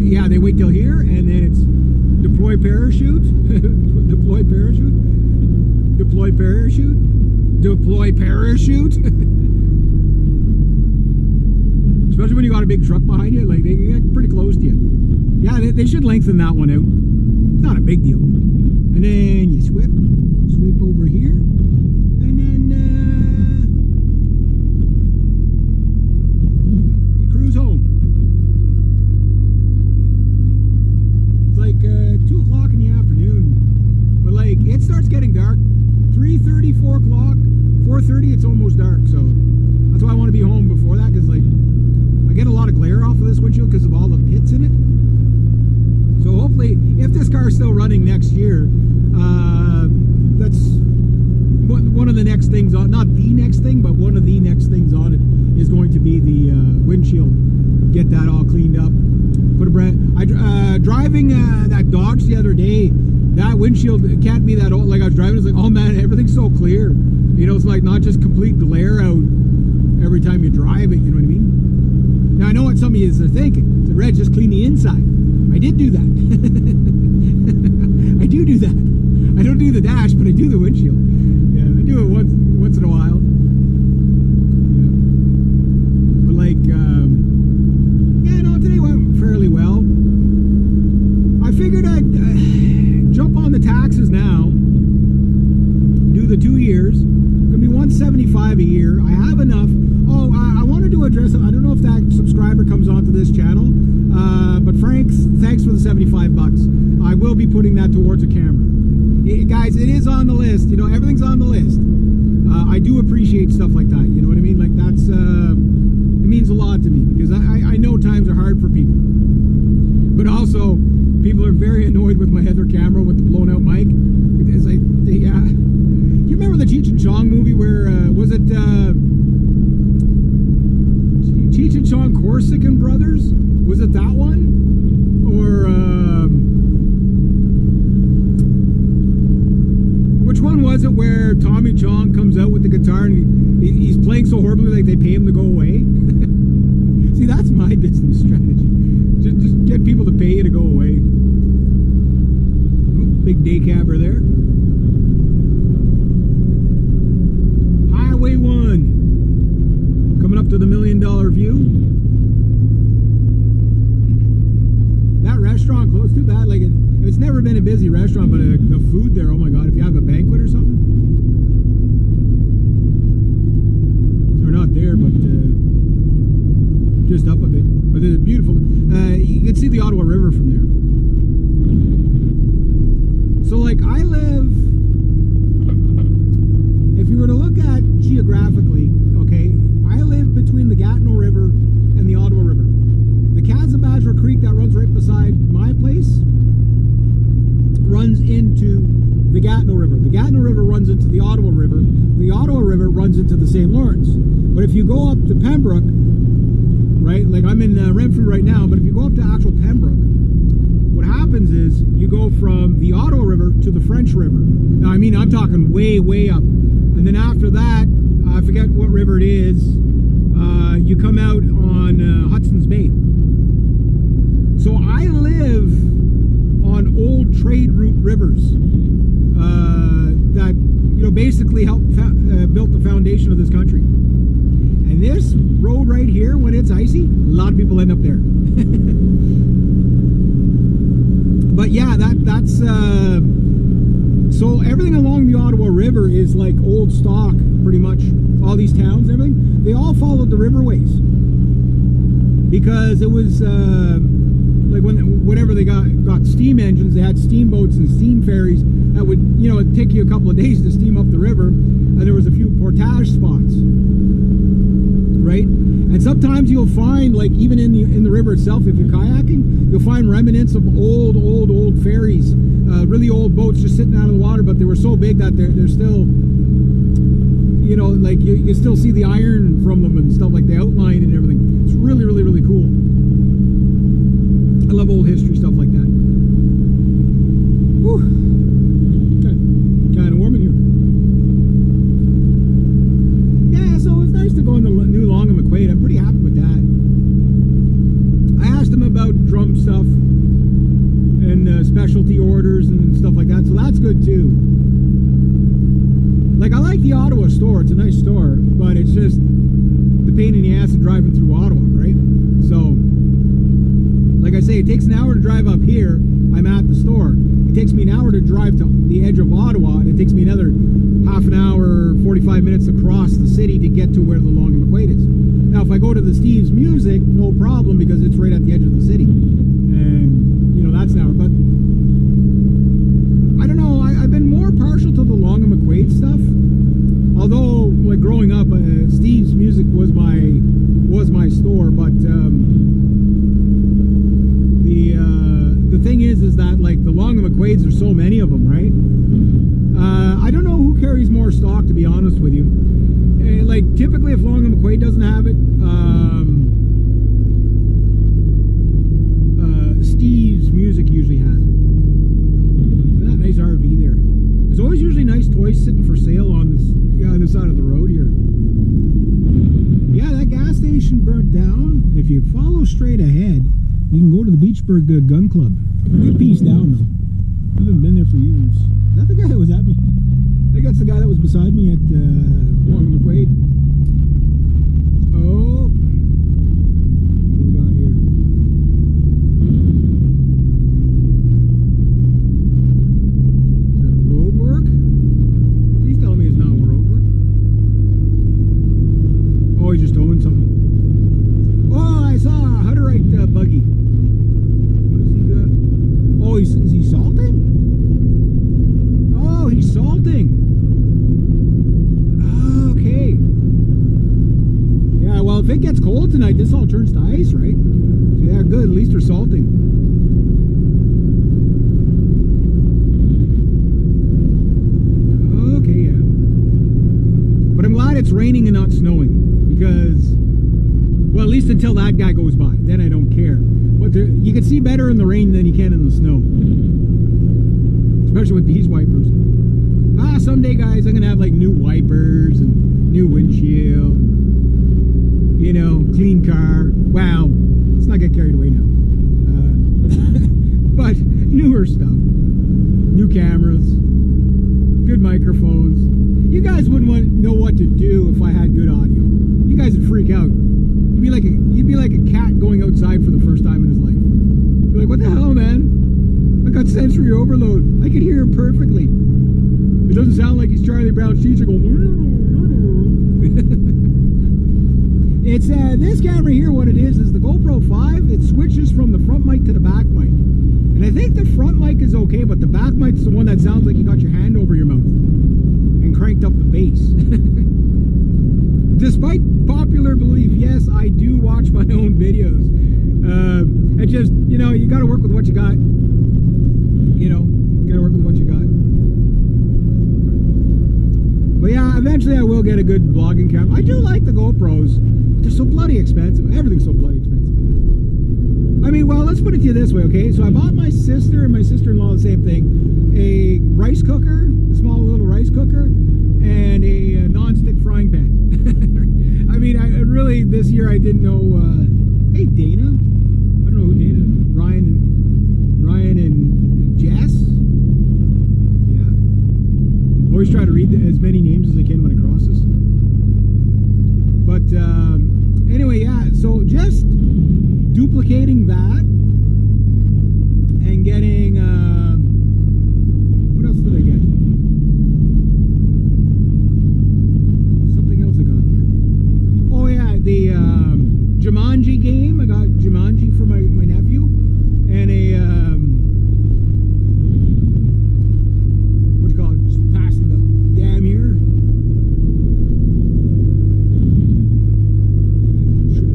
yeah, they wait till here, and then it's deploy parachute, deploy parachute, deploy parachute, deploy parachute. Especially when you got a big truck behind you, like they get pretty close to you. Yeah, they should lengthen that one out. It's not a big deal. And then you sweep over here, and then you cruise home. It's like 2 o'clock in the afternoon, but like it starts getting dark. 3:30, 4 o'clock, 4:30, it's almost dark. So that's why I want to be home before that, because like I get a lot of glare off of this windshield because of all the pits in it. So hopefully, if this car is still running next year, that's one of the next things on, not the next thing, but one of the next things on it is going to be the windshield. Get that all cleaned up. Put a driving that Dodge the other day, that windshield can't be that old. Like I was driving, it's like, oh man, everything's so clear. You know, it's like not just complete glare out every time you drive it, you know what I mean? Now I know what some of you are thinking. It's Red, just clean the inside. I did do that. I do that. I don't do the dash, but I do the windshield. Yeah, I do it once in a while. Yeah. But like, yeah, no, today went fairly well. I figured I'd jump on the taxes now, do the 2 years. Gonna be $175 a year. I have enough. Oh, I wanted to address, I don't know if that subscriber comes onto this channel, but Frank, thanks for the $75. I will be putting that towards a camera. Guys, it is on the list. You know, everything's on the list. I do appreciate stuff like that. You know what I mean? Like that's, it means a lot to me, because I know times are hard for people. But also, people are very annoyed with my other camera with the blown out mic. It's like, yeah. You remember the Cheech and Chong movie where, was it, Cheech and Chong Corsican Brothers? Was it that one? Or, which one was it where Tommy Chong comes out with the guitar and he's playing so horribly like they pay him to go away? See, that's my business strategy. Just get people to pay you to go away. Oh, big day cabber there. Highway 1. Coming up to the $1 Million View. That restaurant closed. Too bad. Like it's never been a busy restaurant, but the food there, oh my god, if you have a banquet or something. Or not there, but just up a bit. But it's beautiful. You can see the Ottawa River from there. So like I live, if you were to look at geographically, okay, I live between the Gatineau River and the Ottawa River. The Kazabaja Creek that runs right beside my place runs into the Gatineau River. The Gatineau River runs into the Ottawa River. The Ottawa River runs into the St. Lawrence. But if you go up to Pembroke, right, like I'm in Renfrew right now, but if you go up to actual Pembroke, what happens is you go from the Ottawa River to the French River. Now, I mean, I'm talking way, way up. And then after that, I forget what river it is, you come out on Hudson's Bay. So I live on old trade route rivers that, you know, basically helped built the foundation of this country. And this road right here, when it's icy, a lot of people end up there. But yeah, that's so everything along the Ottawa River is like old stock, pretty much. All these towns and everything, they all followed the riverways. Because it was like whenever they got steam engines, they had steamboats and steam ferries that would, you know, it'd take you a couple of days to steam up the river, and there was a few portage spots, right? And sometimes you'll find, like even in the river itself, if you're kayaking, you'll find remnants of old ferries, really old boats just sitting out of the water, but they were so big that they're still, you know, like you still see the iron from them and stuff, like the outline and everything. It's really, really, really cool. I love old history stuff like that. Whew. Kind of warm in here. Yeah, so it's nice to go on the new Long and McQuaid. I'm pretty happy with that. I asked him about drum stuff. say, it takes an hour to drive up here. I'm at the store. It takes me an hour to drive to the edge of Ottawa, and it takes me another half an hour, 45 minutes across the city to get to where the Long and McQuaid is. Now, if I go to the Steve's Music, no problem, because it's right at the edge of the city. And, you know, that's an hour. But, I don't know, I've been more partial to the Long and McQuaid stuff. Although, like, growing up, Steve's Music was my store, but the thing is that, like, the Long and McQuaids, there's so many of them, right? I don't know who carries more stock, to be honest with you. Like, typically, if Long and McQuaid doesn't have it, Steve's Music usually has it. Look at that nice RV there. There's always usually nice toys sitting for sale on this other side of the road here. Yeah, that gas station burnt down. If you follow straight ahead, you can go to the Beachburg Gun Club. A good piece down, though. I haven't been there for years. Is that the guy that was at me? I think that's the guy that was beside me at Long and McQuaid. Oh. What do we got here? Is that road work? Please tell me it's not road work. Oh, he's just towing something. Oh, I saw a Hutterite buggy. What does he got? Oh, is he salting? Oh, he's salting. Okay. Yeah, well, if it gets cold tonight, this all turns to ice, right? So yeah, good. At least they're salting. Okay, yeah. But I'm glad it's raining and not snowing, because, well, at least until that guy goes by. Then I don't care. But you can see better in the rain than you can in the snow. Especially with these wipers. Someday, guys, I'm going to have, like, new wipers and new windshield. You know, clean car. Wow. Let's not get carried away now. But newer stuff. New cameras. Good microphones. You guys wouldn't know what to do if I had good audio. You guys would freak out. You'd be like a cat going outside for the first time in his life. You'd be like, what the hell, man? I got sensory overload. I can hear him perfectly. It doesn't sound like he's Charlie Brown's teacher going. It's this camera here. What it is the GoPro 5. It switches from the front mic to the back mic, and I think the front mic is okay, but the back mic's the one that sounds like you got your hand over your mouth and cranked up the bass. Despite popular belief, yes, I do watch my own videos. It just, you know, you got to work with what you got. You know, got to work with what you got. But yeah, eventually I will get a good vlogging camera. I do like the GoPros. They're so bloody expensive. Everything's so bloody expensive. I mean, well, let's put it to you this way, okay? So I bought my sister and my sister-in-law the same thing. A rice cooker, a small little rice cooker, and a non-stick frying pan. I mean, I really, this year I didn't know, hey, Dana. I don't know who Dana is. Ryan and Jess. Yeah. Always try to read as many names as I can when it crosses. But anyway, yeah, so just duplicating that and getting, what else did I get? Something else I got there. Oh yeah, the Jumanji game. I got Jumanji for my nephew, and a what do you call it? Just passing the dam here.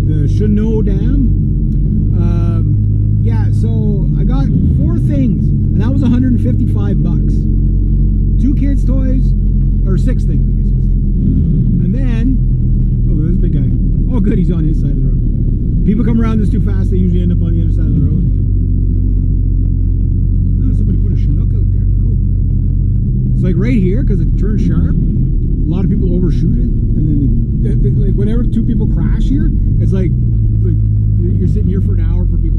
The Chenot Dam. Yeah, so I got 4 things, and that was $155. 2 kids' toys, or 6 things, I guess you could say. And then, oh, there's this big guy. Oh, good, he's on his side of the road. People come around this too fast, they usually end up on the other side of the road. Oh, somebody put a Chinook out there. Cool. It's like right here, because it turns sharp. A lot of people overshoot it, and then like whenever 2 people crash here, it's like you're sitting here for an hour for people